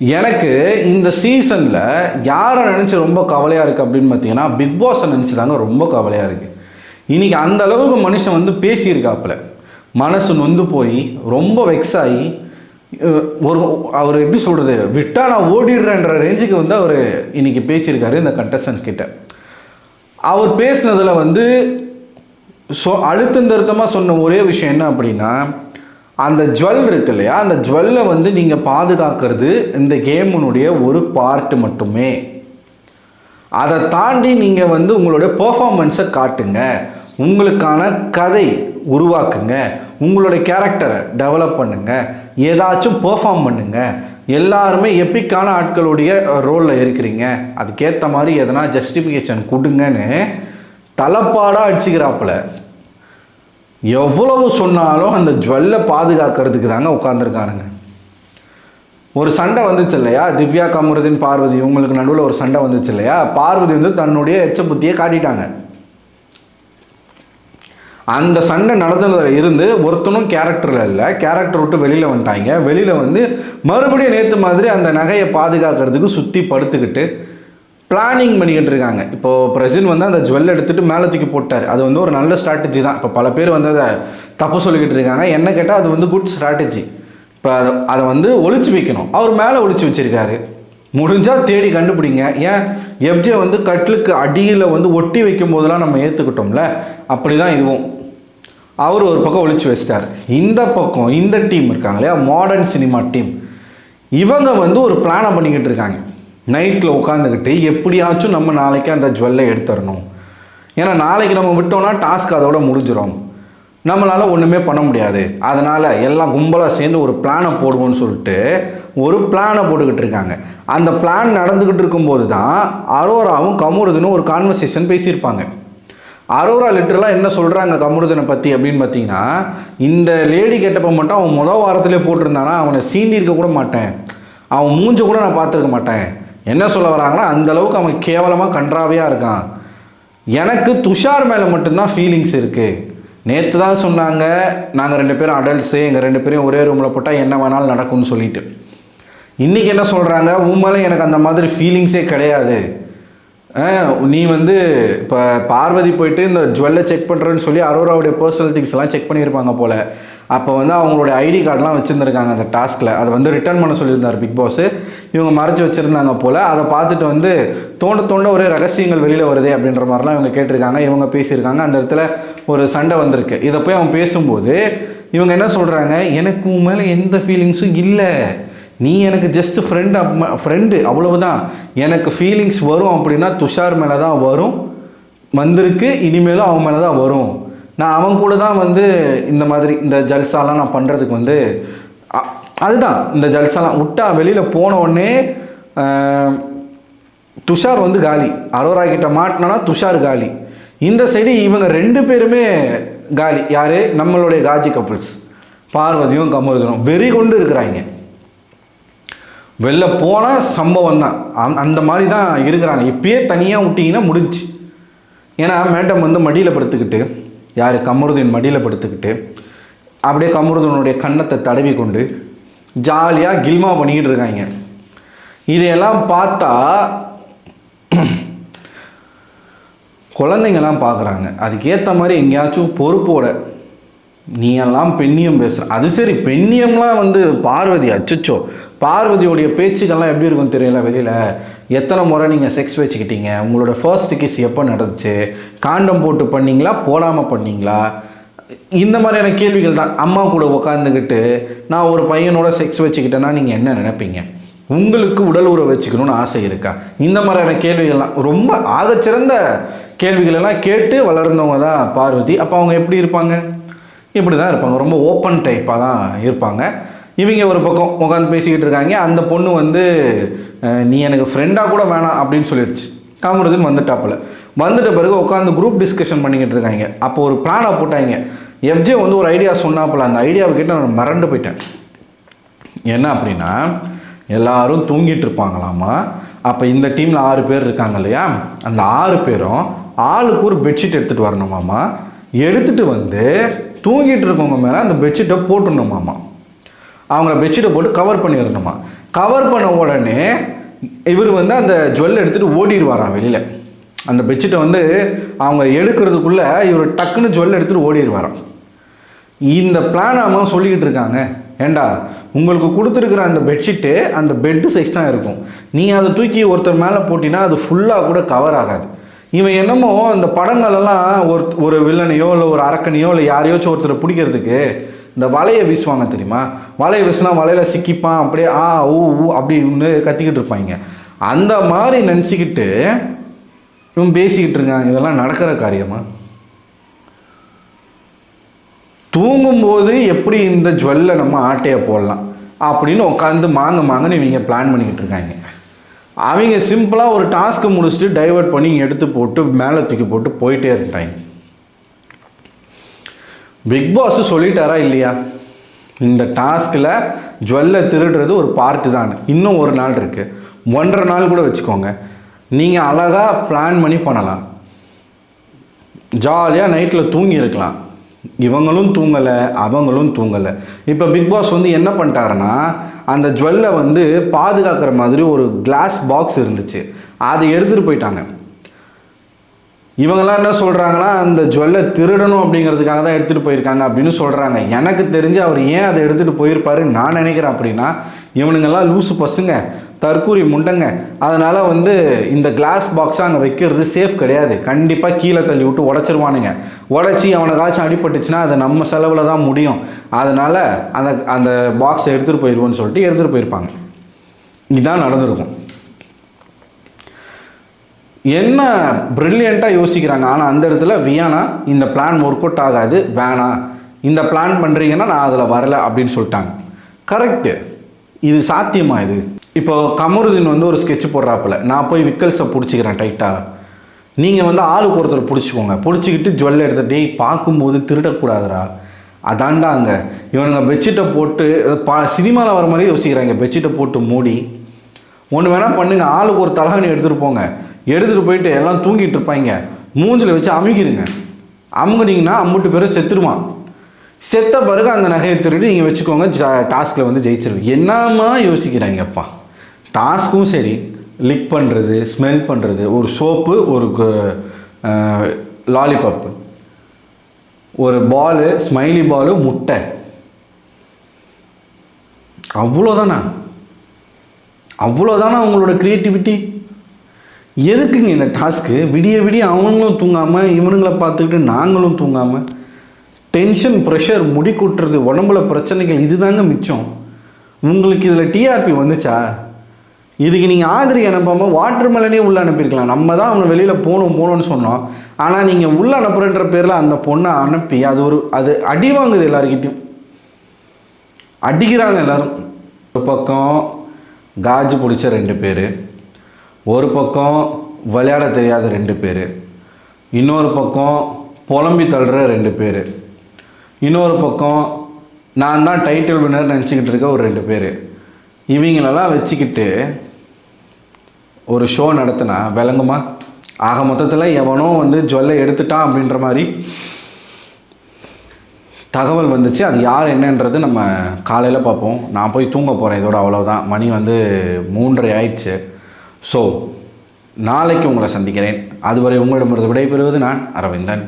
எனக்கு இந்த சீசனில் யாரை நினச்சி ரொம்ப கவலையாக இருக்குது அப்படின்னு பார்த்தீங்கன்னா பிக் பாஸை நினச்சி தாங்க ரொம்ப கவலையாக இருக்குது. இன்றைக்கி அந்த அளவுக்கு மனுஷன் வந்து பேசியிருக்காப்புல, மனசு நொந்து போய் ரொம்ப வெக்ஸ் ஆகி அவர் எப்படி சொல்கிறது, விட்டால் நான் ஓடிடுறேன்ற ரேஞ்சுக்கு வந்து அவர் இன்றைக்கி பேசியிருக்காரு இந்த கண்டஸ்டன்ஸ் கிட்ட. அவர் பேசினதில் வந்து அழுத்தம் திருத்தமாக சொன்ன ஒரே விஷயம் என்ன அப்படின்னா, அந்த ஜுவல் இருக்கு இல்லையா, அந்த ஜுவல்லை வந்து நீங்கள் பாதுகாக்கிறது இந்த கேமுனுடைய ஒரு பார்ட்டு மட்டுமே. அதை தாண்டி நீங்கள் வந்து உங்களுடைய பெர்ஃபார்மன்ஸை காட்டுங்க, உங்களுக்கான கதை உருவாக்குங்க, உங்களுடைய கேரக்டரை டெவலப் பண்ணுங்கள், ஏதாச்சும் பெர்ஃபார்ம் பண்ணுங்கள். எல்லாருமே எப்பிக்கான ஆட்களுடைய ரோலில் இருக்கிறீங்க, அதுக்கேற்ற மாதிரி எதனா ஜஸ்டிஃபிகேஷன் கொடுங்கன்னு தலைப்பாடாக அடிச்சுக்கிறாப்புல. எவ்வளவு சொன்னாலும் அந்த ஜுவல்லை பாதுகாக்கிறதுக்கு தாங்க உட்காந்துருக்கானுங்க. ஒரு சண்டை வந்துச்சு இல்லையா, திவ்யா, கமருதீன், பார்வதி இவங்களுக்கு நடுவில் ஒரு சண்டை வந்துச்சு இல்லையா. பார்வதி வந்து தன்னுடைய எச்ச புத்தியை காட்டிட்டாங்க. அந்த சண்டை நடந்ததில் இருந்து ஒருத்தனும் கேரக்டரில் இல்லை, கேரக்டர் விட்டு வெளியில் வந்துட்டாங்க. வெளியில் வந்து மறுபடியும் நேற்று மாதிரி அந்த நகையை பாதுகாக்கிறதுக்கு சுற்றி படுத்துக்கிட்டு பிளானிங் பண்ணிக்கிட்டு இருக்காங்க. இப்போது பிரசின் வந்து அந்த ஜுவல் எடுத்துகிட்டு மேலே தூக்கி போட்டார். அது வந்து ஒரு நல்ல ஸ்ட்ராட்டஜி தான். இப்போ பல பேர் வந்து அதை தப்பு சொல்லிக்கிட்டு இருக்காங்க. என்ன கேட்டால் அது வந்து குட் ஸ்ட்ராட்டஜி. இப்போ அதை வந்து ஒழிச்சு வைக்கணும். அவர் மேலே ஒழிச்சு வச்சுருக்காரு. முடிஞ்சால் தேடி கண்டுபிடிங்க. ஏன் எஃப்ஜே வந்து கட்லுக்கு அடியில் வந்து ஒட்டி வைக்கும் போதெல்லாம் நம்ம ஏற்றுக்கிட்டோம்ல, அப்படி தான் இதுவும். அவர் ஒரு பக்கம் ஒழிச்சு வச்சிட்டார். இந்த பக்கம் இந்த டீம் இருக்காங்க இல்லையா, மாடர்ன் சினிமா டீம், இவங்க வந்து ஒரு பிளானை பண்ணிக்கிட்டு இருக்காங்க. நைட்டில் உட்காந்துக்கிட்டு எப்படியாச்சும் நம்ம நாளைக்கு அந்த ஜுவல்லை எடுத்துடணும். ஏன்னா நாளைக்கு நம்ம விட்டோம்னா டாஸ்க் அதோட முடிஞ்சிடும், நம்மளால் ஒன்றுமே பண்ண முடியாது. அதனால் எல்லாம் கும்பலாக சேர்ந்து ஒரு பிளானை போடுவோன்னு சொல்லிட்டு ஒரு பிளானை போட்டுக்கிட்டு இருக்காங்க. அந்த பிளான் நடந்துக்கிட்டு இருக்கும்போது தான் அரோராவும் கமருதனும் ஒரு கான்வர்சேஷன் பேசியிருப்பாங்க. அரோரா லிட்டரலாக என்ன சொல்கிறாங்க கமருதனை பற்றி அப்படின்னு பார்த்தீங்கன்னா, இந்த லேடி கெட்டப்ப மட்டும் அவன் முதல் வாரத்திலே போட்டிருந்தானா அவனை சீண்டி இருக்க கூட மாட்டேன், அவன் மூஞ்ச கூட நான் பார்த்துருக்க மாட்டேன். என்ன சொல்ல வராங்கன்னா, அந்தளவுக்கு அவன் கேவலமாக கன்றாவையாக இருக்கான். எனக்கு துஷார் மேலே மட்டும்தான் ஃபீலிங்ஸ் இருக்குது. நேற்று தான் சொன்னாங்க நாங்கள் 2 பேரும் அடல்ட்ஸு, எங்கள் 2 பேரையும் ஒரே ரூமில் போட்டால் என்ன வேணாலும் நடக்கும்னு சொல்லிட்டு. இன்றைக்கி என்ன சொல்கிறாங்க, உண்மையிலே எனக்கு அந்த மாதிரி ஃபீலிங்ஸே கிடையாது. நீ வந்து இப்போ பார்வதி போயிட்டு இந்த ஜுவல்லை செக் பண்ணுறேன்னு சொல்லி அரோராவுடைய பர்சனல் திங்ஸ் எல்லாம் செக் பண்ணியிருப்பாங்க போல். அப்போ வந்து அவங்களுடைய ஐடி கார்டெலாம் வச்சுருந்துருக்காங்க அந்த டாஸ்கில். அதை வந்து ரிட்டர்ன் பண்ண சொல்லியிருந்தார் பிக் பாஸ். இவங்க மறைச்சி வச்சுருந்தாங்க போல். அதை பார்த்துட்டு வந்து தோண்ட ஒரே ரகசியங்கள் வெளியில் வருது அப்படின்ற மாதிரிலாம் இவங்க கேட்டிருக்காங்க, இவங்க பேசியிருக்காங்க. அந்த இடத்துல ஒரு சண்டை வந்திருக்கு. இதை போய் அவன் பேசும்போது இவங்க என்ன சொல்கிறாங்க, எனக்கு உன் மேலே எந்த ஃபீலிங்ஸும் இல்லை, நீ எனக்கு ஜஸ்ட் ஃப்ரெண்டு அவ்வளவுதான். எனக்கு ஃபீலிங்ஸ் வரும் அப்படின்னா துஷார் மேலே தான் வரும், வந்திருக்கு, இனிமேலும் அவன் மேலே தான் வரும். நான் அவன் கூட தான் வந்து இந்த மாதிரி இந்த ஜல்சாலாம் நான் பண்ணுறதுக்கு வந்து அதுதான். இந்த ஜல்சாலாம் விட்டா வெளியில் போன உடனே துஷார் வந்து காலி. அரோரா கிட்ட மாட்டினா துஷார் காலி. இந்த சைடு இவங்க 2 பேருமே காலி. யார்? நம்மளுடைய காஜி கப்புள்ஸ் பார்வதியும் கமருதனும் வெறி கொண்டு இருக்கிறாங்க. வெளில போனால் சம்பவம் தான். அந்த மாதிரி தான் இருக்கிறாங்க. இப்பயே தனியாக விட்டிங்கன்னா முடிஞ்சு. ஏன்னா மேடம் வந்து மடியில் படுத்துக்கிட்டு, யார்? கமருதீன் மடியில் படுத்துக்கிட்டு அப்படியே கமருதனுடைய கன்னத்தை தடவி கொண்டு ஜாலியாக கில்மா பண்ணிக்கிட்டு இருக்காங்க. இதையெல்லாம் பார்த்தா குழந்தைங்கள்லாம் பார்க்குறாங்க. அதுக்கேற்ற மாதிரி எங்கேயாச்சும் பொறுப்போட நீ எல்லாம் பெண்ணியம் பேசுகிற. அது சரி, பெண்ணியம்லாம் வந்து பார்வதி, அச்சோ, பார்வதியோடைய பேச்சுக்கள்லாம் எப்படி இருக்குன்னு தெரியல. வெளியில் எத்தனை முறை நீங்கள் செக்ஸ் வச்சுக்கிட்டீங்க, உங்களோட ஃபர்ஸ்ட் கிஸ் எப்போ நடந்துச்சு, காண்டம் போட்டு பண்ணிங்களா போடாமல் பண்ணிங்களா, இந்த மாதிரியான கேள்விகள் தான். அம்மா கூட உட்காந்துக்கிட்டு நான் ஒரு பையனோட செக்ஸ் வச்சுக்கிட்டேன்னா நீங்கள் என்ன நினைப்பீங்க, உங்களுக்கு உடல் உறவு வச்சுக்கணும்னு ஆசை இருக்கா, இந்த மாதிரியான கேள்விகள்லாம் ரொம்ப ஆகச்சிறந்த கேள்விகளெல்லாம் கேட்டு வளர்ந்தவங்க தான் பார்வதி. அப்போ அவங்க எப்படி இருப்பாங்க? இப்படி தான் இருப்பாங்க. ரொம்ப ஓப்பன் டைப்பாக தான் இருப்பாங்க. இவங்க ஒரு பக்கம் உட்காந்து பேசிக்கிட்டு இருக்காங்க. அந்த பொண்ணு வந்து நீ எனக்கு ஃப்ரெண்டாக கூட வேணாம் அப்படின்னு சொல்லிடுச்சு. கமருதீன் வந்துட்டாப்புல. வந்துட்ட பிறகு உட்காந்து குரூப் டிஸ்கஷன் பண்ணிக்கிட்டு இருக்காங்க. அப்போ ஒரு பிளானை போட்டாங்க. எஃப்ஜே வந்து ஒரு ஐடியா சொன்னாப்புல. அந்த ஐடியாவை கிட்ட நான் மறந்து போயிட்டேன். என்ன அப்படின்னா, எல்லாரும் தூங்கிட்டு இருப்பாங்களாமா. அப்போ இந்த டீமில் 6 பேர் இருக்காங்க இல்லையா, அந்த 6 பேரும் ஆளுக்கு ஒரு பெட்ஷீட் எடுத்துகிட்டு வரணுமாமா. எடுத்துகிட்டு வந்து தூங்கிட்டு இருக்கவங்க மேலே அந்த பெட்ஷீட்டை போட்டுடணுமாமா. அவங்கள பெட்ஷீட்டை போட்டு கவர் பண்ணிடணுமா. கவர் பண்ண உடனே இவர் வந்து அந்த ஜுவல் எடுத்துகிட்டு ஓடிடுவாராம் வெளியில். அந்த பெட்ஷீட்டை வந்து அவங்க எடுக்கிறதுக்குள்ளே இவர் டக்குன்னு ஜுவல் எடுத்துகிட்டு ஓடிடுவாராம். இந்த பிளான் அவங்க சொல்லிக்கிட்டு இருக்காங்க. ஏண்டா உங்களுக்கு கொடுத்துருக்குற அந்த பெட்ஷீட்டு அந்த பெட்டு சைஸ் தான் இருக்கும், நீ அதை தூக்கி ஒருத்தர் மேலே போட்டினா அது ஃபுல்லாக கூட கவர் ஆகாது. இவன் என்னமோ அந்த படங்களெல்லாம் ஒரு வில்லனையோ இல்லை ஒரு அரக்கனையோ இல்லை யாரையோச்சும் ஒருத்தரை பிடிக்கிறதுக்கு இந்த வலையை வீசுவாங்க தெரியுமா, வலையை வீசினா வலையில் சிக்கிப்பான், அப்படியே ஊ அப்படின்னு கத்திக்கிட்டு இருப்பாங்க. அந்த மாதிரி நினச்சிக்கிட்டு இவன் பேசிக்கிட்டு இருக்கான். இதெல்லாம் நடக்கிற காரியமா? தூங்கும்போது எப்படி இந்த ஜுவல்லை நம்ம ஆட்டையை போடலாம் அப்படின்னு உட்காந்து மாங்கன்னு இவங்க பிளான் பண்ணிக்கிட்டு இருக்காங்க. அவங்க சிம்பிளாக ஒரு டாஸ்க்கை முடிச்சுட்டு டைவர்ட் பண்ணி எடுத்து போட்டு மேலே தூக்கி போட்டு போயிட்டே இருக்காங்க. பிக் பாஸ் சொல்லிட்டாரா இல்லையா, இந்த டாஸ்கில் ஜுவல்லை திருடுறது ஒரு பார்ட்டு தான், இன்னும் ஒரு நாள் இருக்குது, 1.5 நாள் கூட வச்சுக்கோங்க. நீங்கள் அழகாக பிளான் பண்ணி பண்ணலாம், ஜாலியாக நைட்டில் தூங்கி இருக்கலாம். இவங்களும் தூங்கலை அவங்களும் தூங்கலை. இப்போ பிக் பாஸ் வந்து என்ன பண்ணிட்டாருன்னா, அந்த ஜுவல்லை வந்து பாதுகாக்கிற மாதிரி ஒரு கிளாஸ் பாக்ஸ் இருந்துச்சு, அதை எடுத்துகிட்டு போயிட்டாங்க. இவங்கெல்லாம் என்ன சொல்கிறாங்கன்னா, அந்த ஜுவல்லை திருடணும் அப்படிங்கிறதுக்காக தான் எடுத்துகிட்டு போயிருக்காங்க அப்படின்னு சொல்கிறாங்க. எனக்கு தெரிஞ்சு அவர் ஏன் அதை எடுத்துகிட்டு போயிருப்பாரு நான் நினைக்கிறேன் அப்படின்னா, இவனுங்கெல்லாம் லூசு பசங்க, தற்கூரி முண்டங்க, அதனால் வந்து இந்த கிளாஸ் பாக்ஸை அங்கே வைக்கிறது சேஃப் கிடையாது, கண்டிப்பாக கீழே தள்ளி விட்டு உடச்சிருவானுங்க, உடச்சி அவனுக்காச்சும் அடிபட்டுச்சுன்னா அது நம்ம செலவில் தான் முடியும், அதனால் அந்த பாக்ஸை எடுத்துகிட்டு போயிடுவோன்னு சொல்லிட்டு எடுத்துகிட்டு போயிருப்பாங்க. இதுதான் நடந்திருக்கும். என்ன ப்ரில்லியண்ட்டாக யோசிக்கிறாங்க. ஆனால் அந்த இடத்துல வியானா இந்த பிளான் ஒர்க் அவுட் ஆகாது, வேணாம், இந்த பிளான் பண்ணுறீங்கன்னா நான் அதில் வரலை அப்படின்னு சொல்லிட்டாங்க. கரெக்டு, இது சாத்தியமா? இது இப்போ கமருதீன் வந்து ஒரு ஸ்கெட்ச் போடுறாப்புல, நான் போய் விக்கல்ஸை பிடிச்சிக்கிறேன் டைட்டாக, நீங்கள் வந்து ஆளுக்கு ஒருத்தர் பிடிச்சிக்கோங்க, பிடிச்சிக்கிட்டு ஜுவல்லை எடுத்து டேய் பார்க்கும்போது திருடக்கூடாதுரா, அதாண்டா அங்கே இவனுங்க பெட்ஷீட்டை போட்டு சினிமாவில் வர மாதிரி யோசிக்கிறாங்க. பெட்ஷீட்டை போட்டு மூடி ஒன்று வேணால் பண்ணுங்க, ஆளுக்கு ஒரு தலகாணி எடுத்துகிட்டு போங்க, எடுத்துகிட்டு போயிட்டு எல்லாம் தூங்கிட்டு இருப்பாங்க, மூஞ்சில் வச்சு அமுக்கிடுங்க, அமுக்குனீங்கன்னா அம்புட்டு பேரும் செத்துருவான், செத்த பிறகு அந்த நகையை திருடி நீங்கள் வச்சுக்கோங்க, டாஸ்கில் வந்து ஜெயிச்சிருவீங்க. என்னமா யோசிக்கிறாங்கப்பா. டாஸ்க்கும் சரி, லிக் பண்ணுறது, ஸ்மெல் பண்ணுறது, ஒரு சோப்பு, ஒரு லாலிபாப்பு, ஒரு பாலு, ஸ்மைலி பாலு, முட்டை, அவ்வளோதானா அவங்களோட க்ரியேட்டிவிட்டி? எதுக்குங்க இந்த டாஸ்க்கு? விடிய அவங்களும் தூங்காமல் இவனுங்களை பார்த்துக்கிட்டு நாங்களும் தூங்காமல், டென்ஷன், ப்ரெஷர், முடி கொட்டுறது, உடம்புல பிரச்சனைகள், இதுதாங்க மிச்சம். உங்களுக்கு இதில் டிஆர்பி வந்துச்சா? இதுக்கு நீங்கள் ஆதிரி அனுப்பாமல் வாட்டர் மெலனே உள்ளே அனுப்பியிருக்கலாம். நம்ம தான் அவனை வெளியில் போகணும்னு சொன்னோம், ஆனால் நீங்கள் உள்ளே அனுப்புறன்ற பேரில் அந்த பொண்ணை அனுப்பி அது அடி வாங்குது, எல்லாருக்கிட்டையும் அடிக்கிறாங்க எல்லாரும். ஒரு பக்கம் காஜு பிடிச்ச 2 பேர், ஒரு பக்கம் விளையாட தெரியாத 2 பேர், இன்னொரு பக்கம் புலம்பி தள்ளுற 2 பேர், இன்னொரு பக்கம் நான் தான் டைட்டில் வின்னர் நினச்சிக்கிட்டு இருக்க ஒரு 2 பேர். இவங்களெல்லாம் வச்சுக்கிட்டு ஒரு ஷோ நடத்தினா விளங்குமா? ஆக மொத்தத்தில் எவனோ வந்து ஜுவல்லை எடுத்துட்டான் அப்படின்ற மாதிரி தகவல் வந்துச்சு. அது யார் என்னன்றது நம்ம காலையில் பார்ப்போம். நான் போய் தூங்க போகிறேன், இதோட அவ்வளோதான். மணி வந்து 3:30 ஆயிடுச்சு. ஸோ நாளைக்கு உங்களை சந்திக்கிறேன். அதுவரை உங்களிடமிருந்து விடைபெறுவது நான் அரவிந்தன்.